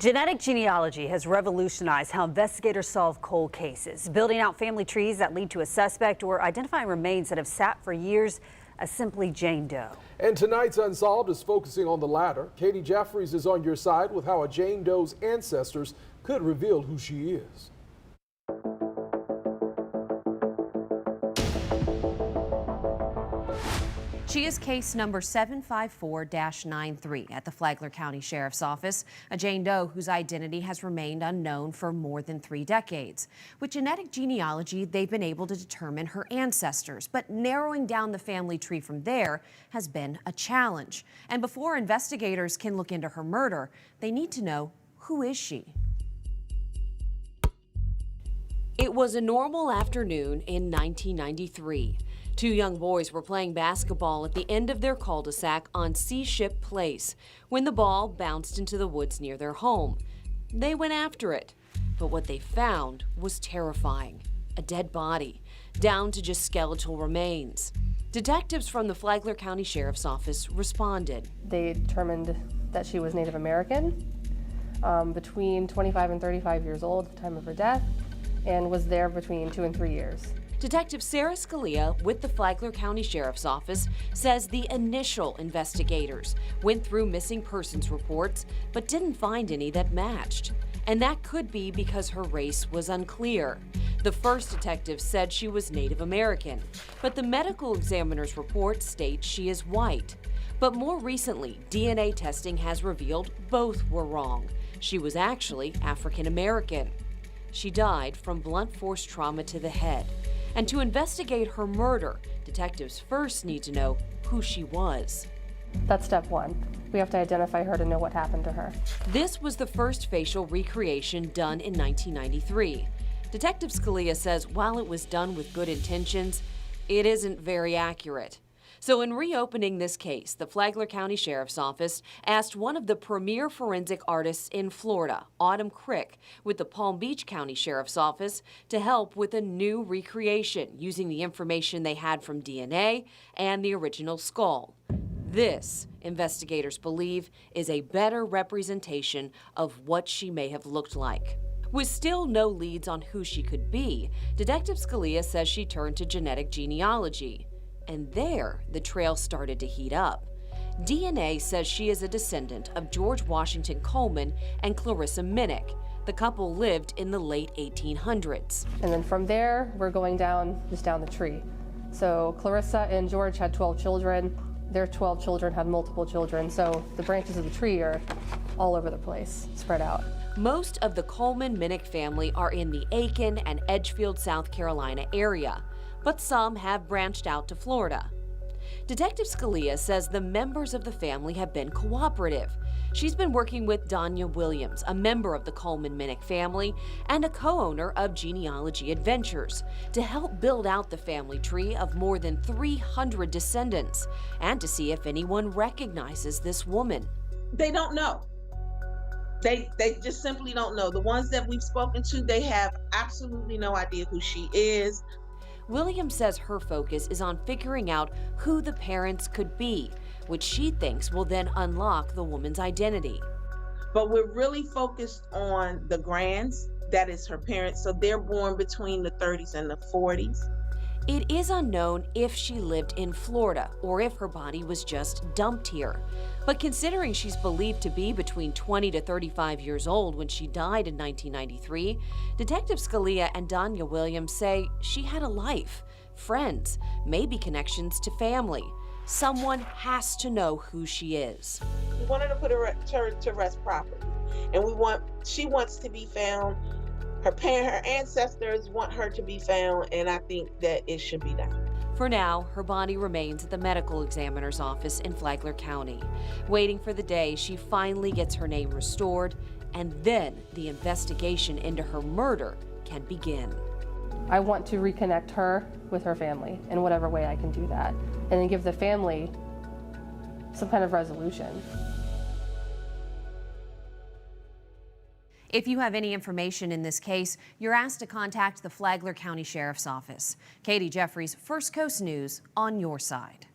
Genetic genealogy has revolutionized how investigators solve cold cases, building out family trees that lead to a suspect or identifying remains that have sat for years as simply Jane Doe. And tonight's Unsolved is focusing on the latter. Katie Jeffries is on your side with how a Jane Doe's ancestors could reveal who she is. She is case number 754-93 at the Flagler County Sheriff's Office, a Jane Doe whose identity has remained unknown for more than 3 decades. With genetic genealogy, they've been able to determine her ancestors, but narrowing down the family tree from there has been a challenge. And before investigators can look into her murder, they need to know, who is she? It was a normal afternoon in 1993. 2 young boys were playing basketball at the end of their cul-de-sac on Seaship Place when the ball bounced into the woods near their home. They went after it, but what they found was terrifying. A dead body, down to just skeletal remains. Detectives from the Flagler County Sheriff's Office responded. They determined that she was Native American, between 25 and 35 years old at the time of her death, and was there between 2 and 3 years. Detective Sarah Scalia with the Flagler County Sheriff's Office says the initial investigators went through missing persons reports but didn't find any that matched. And that could be because her race was unclear. The first detective said she was Native American, but the medical examiner's report states she is white. But more recently, DNA testing has revealed both were wrong. She was actually African American. She died from blunt force trauma to the head. And to investigate her murder, detectives first need to know who she was. That's step 1. We have to identify her to know what happened to her. This was the first facial recreation done in 1993. Detective Scalia says while it was done with good intentions, it isn't very accurate. So in reopening this case, the Flagler County Sheriff's Office asked one of the premier forensic artists in Florida, Autumn Crick, with the Palm Beach County Sheriff's Office to help with a new recreation using the information they had from DNA and the original skull. This, investigators believe, is a better representation of what she may have looked like. With still no leads on who she could be, Detective Scalia says she turned to genetic genealogy. And there, the trail started to heat up. DNA says she is a descendant of George Washington Coleman and Clarissa Minnick. The couple lived in the late 1800s. And then from there, we're going down the tree. So Clarissa and George had 12 children. Their 12 children had multiple children. So the branches of the tree are all over the place, spread out. Most of the Coleman-Minnick family are in the Aiken and Edgefield, South Carolina area, but some have branched out to Florida. Detective Scalia says the members of the family have been cooperative. She's been working with Danya Williams, a member of the Coleman-Minnick family and a co-owner of Genealogy Adventures, to help build out the family tree of more than 300 descendants and to see if anyone recognizes this woman. They don't know. They just simply don't know. The ones that we've spoken to, they have absolutely no idea who she is. Williams says her focus is on figuring out who the parents could be, which she thinks will then unlock the woman's identity. But we're really focused on the grands, that is her parents, so they're born between the 30s and the 40s. It is unknown if she lived in Florida or if her body was just dumped here. But considering she's believed to be between 20 to 35 years old when she died in 1993, Detective Scalia and Danya Williams say she had a life, friends, maybe connections to family. Someone has to know who she is. We wanted to put her to rest properly, and she wants to be found. Her ancestors want her to be found, and I think that it should be done. For now, her body remains at the medical examiner's office in Flagler County, waiting for the day she finally gets her name restored, and then the investigation into her murder can begin. I want to reconnect her with her family in whatever way I can do that, and then give the family some kind of resolution. If you have any information in this case, you're asked to contact the Flagler County Sheriff's Office. Katie Jeffries, First Coast News, on your side.